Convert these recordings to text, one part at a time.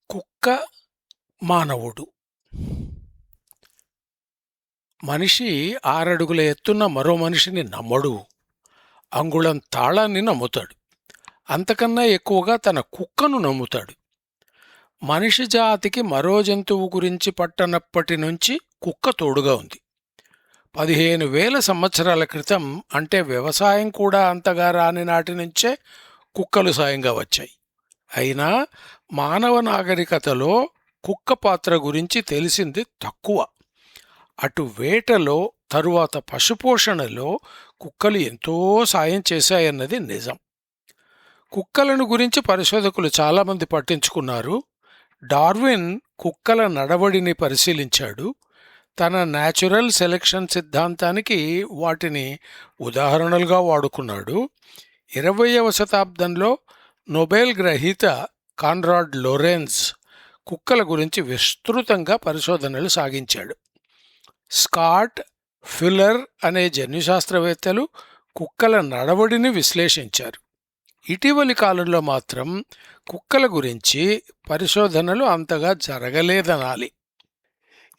కుక్క మానవుడు. మనిషి 6 అడుగుల ఎత్తున్న మరో మనిషిని నమ్మడు. అంగుళం తాళాన్ని నమ్ముతాడు. అంతకన్నా ఎక్కువగా తన కుక్కను నమ్ముతాడు. మనిషి జాతికి మరో జంతువు గురించి పట్టనప్పటి నుంచి కుక్క తోడుగా ఉంది. 15,000 సంవత్సరాల క్రితం, అంటే వ్యవసాయం కూడా అంతగా రాని నాటి నుంచే కుక్కలు సాయంగా వచ్చాయి. అయినా మానవ నాగరికతలో కుక్క పాత్ర గురించి తెలిసింది తక్కువ. అటు వేటలో, తరువాత పశుపోషణలో కుక్కలు ఎంతో సాయం చేశాయన్నది నిజం. కుక్కలను గురించి పరిశోధకులు చాలామంది పట్టించుకున్నారు. డార్విన్ కుక్కల నడవడిని పరిశీలించాడు. తన న్యాచురల్ సెలెక్షన్ సిద్ధాంతానికి వాటిని ఉదాహరణలుగా వాడుకున్నాడు. 20వ శతాబ్దంలో నోబెల్ గ్రహీత కాన్రాడ్ లోరెన్స్ కుక్కల గురించి విస్తృతంగా పరిశోధనలు సాగించాడు. స్కాట్, ఫిల్లర్ అనే జన్యుశాస్త్రవేత్తలు కుక్కల నడవడిని విశ్లేషించారు. ఇటీవలి కాలంలో మాత్రం కుక్కల గురించి పరిశోధనలు అంతగా జరగలేదనాలి.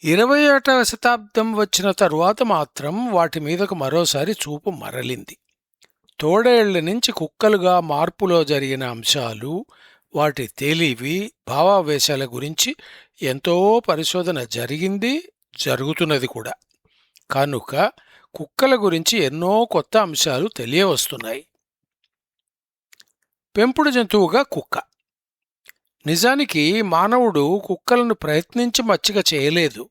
21వ శతాబ్దం వచ్చిన తరువాత మాత్రం వాటి మీదకు మరోసారి చూపు మరలింది. తోడేళ్ల నుంచి కుక్కలుగా మార్పులో జరిగిన అంశాలు, వాటి తెలివి, భావావేశాల గురించి ఎంతో పరిశోధన జరిగింది, జరుగుతున్నది కూడా. కనుక కుక్కల గురించి ఎన్నో కొత్త అంశాలు తెలియవస్తున్నాయి. పెంపుడు జంతువుగా కుక్క. నిజానికి మానవుడు కుక్కలను ప్రయత్నించి మచ్చిక చేయలేదు.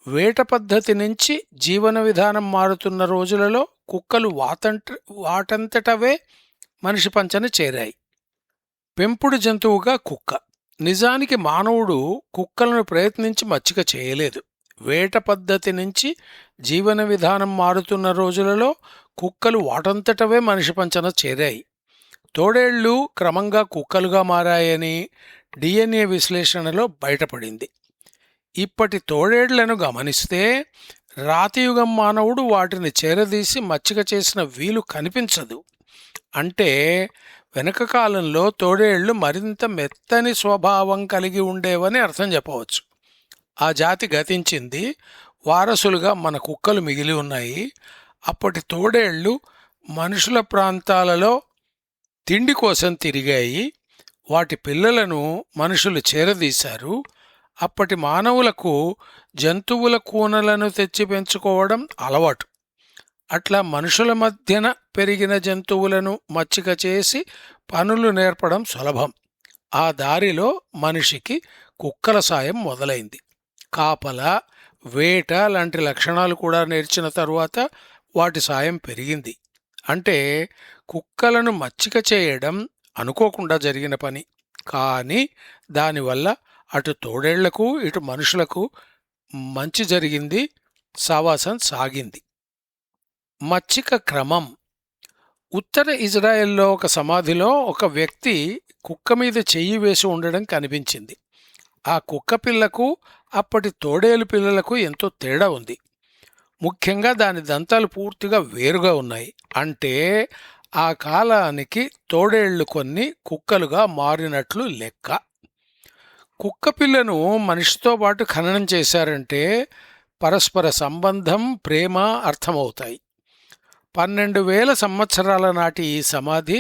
వేట పద్ధతి నుంచి జీవన విధానం మారుతున్న రోజులలో కుక్కలు వాటంతటవే మనిషి పంచన చేరాయి. పెంపుడు జంతువుగా కుక్క. నిజానికి మానవుడు కుక్కలను ప్రయత్నించి మచ్చిక చేయలేదు. వేట పద్ధతి నుంచి జీవన విధానం మారుతున్న రోజులలో కుక్కలు వాటంతటవే మనిషి పంచన చేరాయి. తోడేళ్లు క్రమంగా కుక్కలుగా మారాయని DNA విశ్లేషణలో బయటపడింది. ఇప్పటి తోడేళ్లను గమనిస్తే రాతియుగం మానవుడు వాటిని చేరదీసి మచ్చిక చేసిన వీలు కనిపించదు. అంటే వెనక కాలంలో తోడేళ్లు మరింత మెత్తని స్వభావం కలిగి ఉండేవని అర్థం చెప్పవచ్చు. ఆ జాతి గతించింది. వారసులుగా మన కుక్కలు మిగిలి ఉన్నాయి. అప్పటి తోడేళ్లు మనుషుల ప్రాంతాలలో తిండి కోసం తిరిగాయి. వాటి పిల్లలను మనుషులు చేరదీశారు. అప్పటి మానవులకు జంతువుల కూనలను తెచ్చి పెంచుకోవడం అలవాటు. అట్లా మనుషుల మధ్యన పెరిగిన జంతువులను మచ్చిక చేసి పనులు నేర్పడం సులభం. ఆ దారిలో మనిషికి కుక్కల సాయం మొదలైంది. కాపల, వేట లాంటి లక్షణాలు కూడా నేర్చిన తరువాత వాటి సాయం పెరిగింది. అంటే కుక్కలను మచ్చిక చేయడం అనుకోకుండా జరిగిన పని. కానీ దానివల్ల అటు తోడేళ్లకు ఇటు మనుషులకు మంచి జరిగింది, సావాసం సాగింది. మచ్చిక క్రమం. ఉత్తర ఇజ్రాయెల్లో ఒక సమాధిలో ఒక వ్యక్తి కుక్క మీద చెయ్యి వేసి ఉండడం కనిపించింది. ఆ కుక్క పిల్లకు అప్పటి తోడేలు పిల్లలకు ఎంతో తేడా ఉంది. ముఖ్యంగా దాని దంతాలు పూర్తిగా వేరుగా ఉన్నాయి. అంటే ఆ కాలానికి తోడేళ్లు కొన్ని కుక్కలుగా మారినట్లు లెక్క. కుక్క పిల్లను మనిషితో పాటు ఖననం చేశారంటే పరస్పర సంబంధం, ప్రేమ అర్థమవుతాయి. 12,000 సంవత్సరాల నాటి ఈ సమాధి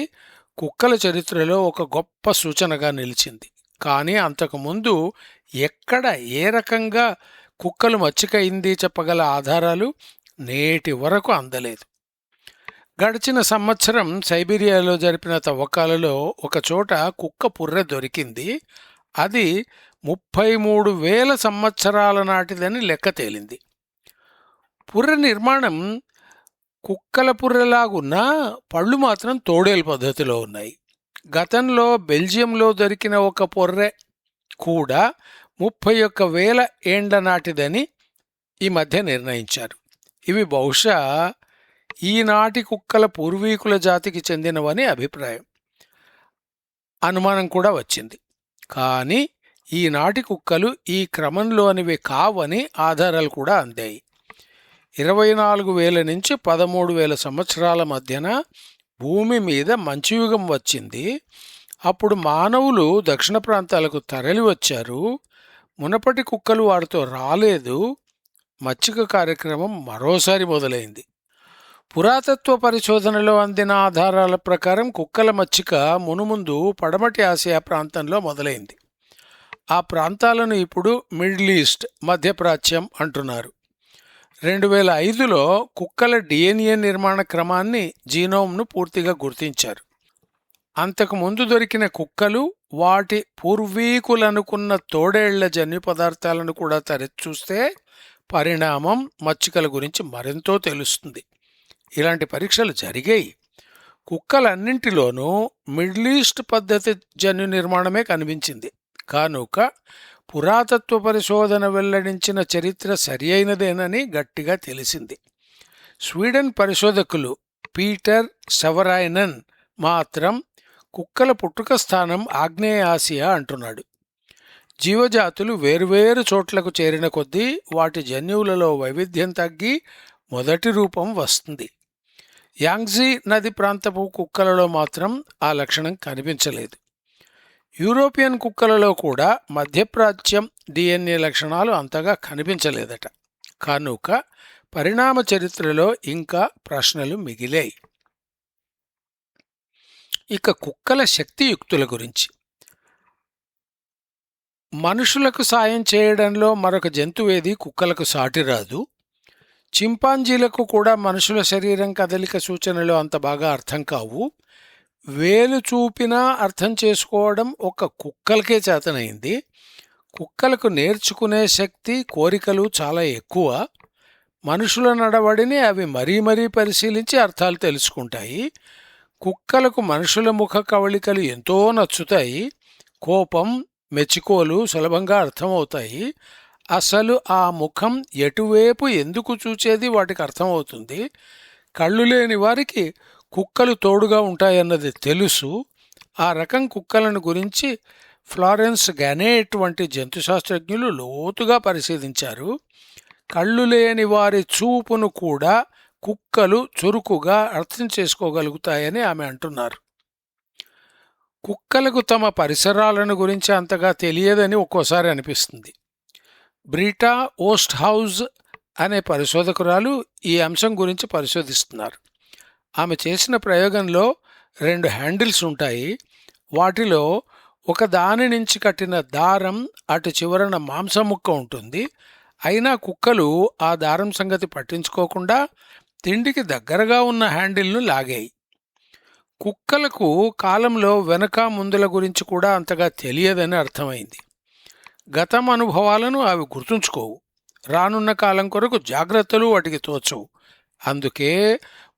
కుక్కల చరిత్రలో ఒక గొప్ప సూచనగా నిలిచింది. కానీ అంతకుముందు ఎక్కడ, ఏ రకంగా కుక్కలు మచ్చికయింది చెప్పగల ఆధారాలు నేటి వరకు అందలేదు. గడిచిన సంవత్సరం సైబీరియాలో జరిపిన తవ్వకాలలో ఒకచోట కుక్క పుర్రె దొరికింది. అది 33,000 సంవత్సరాల నాటిదని లెక్క తేలింది. పుర్రె నిర్మాణం కుక్కల పుర్రెలాగున్నా పళ్ళు మాత్రం తోడేలు పద్ధతిలో ఉన్నాయి. గతంలో బెల్జియంలో దొరికిన ఒక పుర్రె కూడా 31,000 ఏండ్ల నాటిదని ఈ మధ్య నిర్ణయించారు. ఇవి బహుశా ఈనాటి కుక్కల పూర్వీకుల జాతికి చెందినవని అభిప్రాయం. అనుమానం కూడా వచ్చింది. కానీ ఈనాటి కుక్కలు ఈ క్రమంలోనివి కావని ఆధారాలు కూడా అందాయి. 24,000 నుంచి 13,000 సంవత్సరాల మధ్యన భూమి మీద మంచుయుగం వచ్చింది. అప్పుడు మానవులు దక్షిణ ప్రాంతాలకు తరలి వచ్చారు. మునపటి కుక్కలు వారితో రాలేదు. మచ్చిక కార్యక్రమం మరోసారి మొదలైంది. పురాతత్వ పరిశోధనలో అందిన ఆధారాల ప్రకారం కుక్కల మచ్చిక మునుముందు పడమటి ఆసియా ప్రాంతంలో మొదలైంది. ఆ ప్రాంతాలను ఇప్పుడు మిడిల్ ఈస్ట్, మధ్యప్రాచ్యం అంటున్నారు. 2005లో కుక్కల DNA నిర్మాణ క్రమాన్ని, జీనోమ్ను పూర్తిగా గుర్తించారు. అంతకుముందు దొరికిన కుక్కలు వాటి పూర్వీకులనుకున్న తోడేళ్ల జన్యు పదార్థాలను కూడా తరచూస్తే పరిణామం మచ్చికల గురించి మరెంతో తెలుస్తుంది. ఇలాంటి పరీక్షలు జరిగాయి. కుక్కలన్నింటిలోనూ మిడిల్ ఈస్ట్ పద్ధతి జన్యు నిర్మాణమే కనిపించింది. కానుక పురాతత్వ పరిశోధన వెల్లడించిన చరిత్ర సరి అయినదేనని గట్టిగా తెలిసింది. స్వీడన్ పరిశోధకులు పీటర్ సెవరైనన్ మాత్రం కుక్కల పుట్టుక స్థానం ఆగ్నేయ ఆసియా అంటున్నాడు. జీవజాతులు వేర్వేరు చోట్లకు చేరిన కొద్దీ వాటి జన్యువులలో వైవిధ్యం తగ్గి మొదటి రూపం వస్తుంది. యాంగ్జీ నది ప్రాంతపు కుక్కలలో మాత్రం ఆ లక్షణం కనిపించలేదు. యూరోపియన్ కుక్కలలో కూడా మధ్యప్రాచ్యం DNA లక్షణాలు అంతగా కనిపించలేదట. కనుక పరిణామ చరిత్రలో ఇంకా ప్రశ్నలు మిగిలాయి. ఇక కుక్కల శక్తియుక్తుల గురించి. మనుషులకు సాయం చేయడంలో మరొక జంతువేది కుక్కలకు సాటిరాదు. చింపాంజీలకు కూడా మనుషుల శరీరం కదలిక సూచనలు అంత బాగా అర్థం కావు. వేలు చూపినా అర్థం చేసుకోవడం ఒక్క కుక్కలకే చేతనైంది. కుక్కలకు నేర్చుకునే శక్తి, కోరికలు చాలా ఎక్కువ. మనుషుల నడవడిని అవి మరీ మరీ పరిశీలించి అర్థాలు తెలుసుకుంటాయి. కుక్కలకు మనుషుల ముఖ కవళికలు ఎంతో నచ్చుతాయి. కోపం, మెచ్చుకోలు సులభంగా అర్థమవుతాయి. అసలు ఆ ముఖం ఎటువైపు ఎందుకు చూచేది వాటికి అర్థమవుతుంది. కళ్ళు లేని వారికి కుక్కలు తోడుగా ఉంటాయన్నది తెలుసు. ఆ రకం కుక్కలను గురించి ఫ్లారెన్స్ గనెట్ వంటి జంతుశాస్త్రజ్ఞులు లోతుగా పరిశీలించారు. కళ్ళు లేని వారి చూపును కూడా కుక్కలు చురుకుగా అర్థం చేసుకోగలుగుతాయని ఆమె అంటున్నారు. కుక్కలకు తమ పరిసరాలను గురించి అంతగా తెలియదని ఒక్కోసారి అనిపిస్తుంది. బ్రిటా ఓస్ట్ హౌజ్ అనే పరిశోధకురాలు ఈ అంశం గురించి పరిశోధిస్తున్నారు. ఆమె చేసిన ప్రయోగంలో 2 హ్యాండిల్స్ ఉంటాయి. వాటిలో ఒక దాని నుంచి కట్టిన దారం అటు చివరన మాంసం ముక్క ఉంటుంది. అయినా కుక్కలు ఆ దారం సంగతి పట్టించుకోకుండా తిండికి దగ్గరగా ఉన్న హ్యాండిల్ను లాగాయి. కుక్కలకు కాలంలో వెనక ముందుల గురించి కూడా అంతగా తెలియదని అర్థమైంది. గతం అనుభవాలను అవి గుర్తుంచుకోవు. రానున్న కాలం కొరకు జాగ్రత్తలు వాటికి తోచవు. అందుకే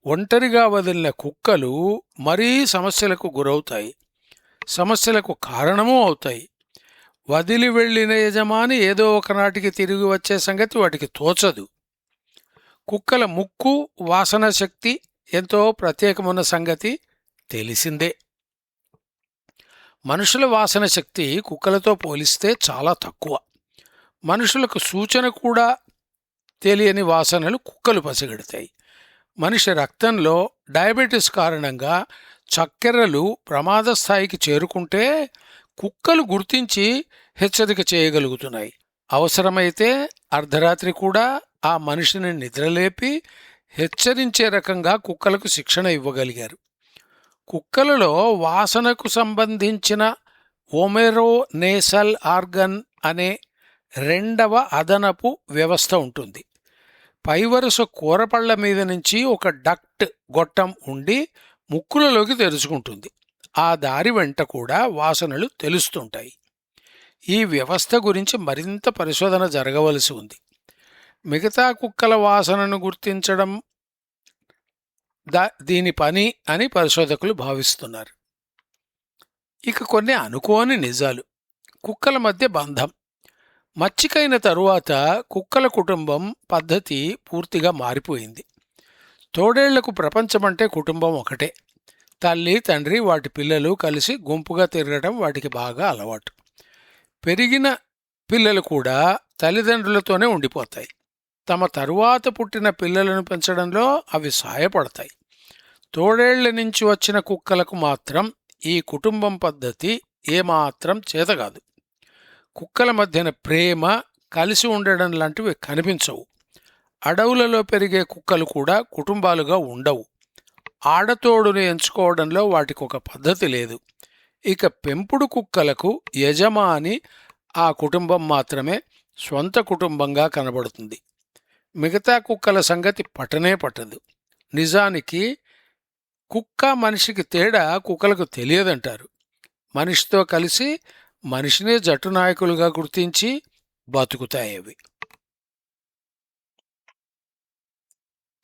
ఒంటరిగా వదిలిన కుక్కలు మరీ సమస్యలకు గురవుతాయి, సమస్యలకు కారణమూ అవుతాయి. వదిలి వెళ్ళిన యజమాని ఏదో ఒకనాటికి తిరిగి వచ్చే సంగతి వాటికి తోచదు. కుక్కల ముక్కు, వాసన శక్తి ఎంతో ప్రత్యేకమైన సంగతి తెలిసిందే. మనుషుల వాసన శక్తి కుక్కలతో పోలిస్తే చాలా తక్కువ. మనుషులకు సూచన కూడా తెలియని వాసనలు కుక్కలు పసిగడతాయి. మనిషి రక్తంలో డయాబెటీస్ కారణంగా చక్కెరలు ప్రమాద స్థాయికి చేరుకుంటే కుక్కలు గుర్తించి హెచ్చరిక చేయగలుగుతున్నాయి. అవసరమైతే అర్ధరాత్రి కూడా ఆ మనిషిని నిద్రలేపి హెచ్చరించే రకంగా కుక్కలకు శిక్షణ ఇవ్వగలిగారు. కుక్కలలో వాసనకు సంబంధించిన ఓమెరోనేసల్ ఆర్గన్ అనే 2వ అదనపు వ్యవస్థ ఉంటుంది. పైవరుస కూరపళ్ల మీద నుంచి ఒక డక్ట్, గొట్టం ఉండి ముక్కులలోకి తెరుచుకుంటుంది. ఆ దారి వెంట కూడా వాసనలు తెలుస్తుంటాయి. ఈ వ్యవస్థ గురించి మరింత పరిశోధన జరగవలసి ఉంది. మిగతా కుక్కల వాసనను గుర్తించడం దీని పని అని పరిశోధకులు భావిస్తున్నారు. ఇక కొన్ని అనుకోని నిజాలు. కుక్కల మధ్య బంధం. మచ్చికైన తరువాత కుక్కల కుటుంబం పద్ధతి పూర్తిగా మారిపోయింది. తోడేళ్లకు ప్రపంచమంటే కుటుంబం ఒకటే. తల్లి, తండ్రి, వాటి పిల్లలు కలిసి గుంపుగా తిరగడం వాటికి బాగా అలవాటు. పెరిగిన పిల్లలు కూడా తల్లిదండ్రులతోనే ఉండిపోతాయి. తమ తరువాత పుట్టిన పిల్లలను పెంచడంలో అవి సహాయపడతాయి. తోడేళ్ల నుంచి వచ్చిన కుక్కలకు మాత్రం ఈ కుటుంబం పద్ధతి ఏమాత్రం చేతగాదు. కుక్కల మధ్యన ప్రేమ, కలిసి ఉండడం లాంటివి కనిపించవు. అడవులలో పెరిగే కుక్కలు కూడా కుటుంబాలుగా ఉండవు. ఆడతోడును ఎంచుకోవడంలో వాటికొక పద్ధతి లేదు. ఇక పెంపుడు కుక్కలకు యజమాని ఆ కుటుంబం మాత్రమే స్వంత కుటుంబంగా కనబడుతుంది. మిగతా కుక్కల సంగతి పట్టనే పట్టదు. నిజానికి కుక్క మనిషికి తేడా కుక్కలకు తెలియదంటారు. మనిషితో కలిసి మనిషినే జట్టు నాయకులుగా గుర్తించి బతుకుతాయవి.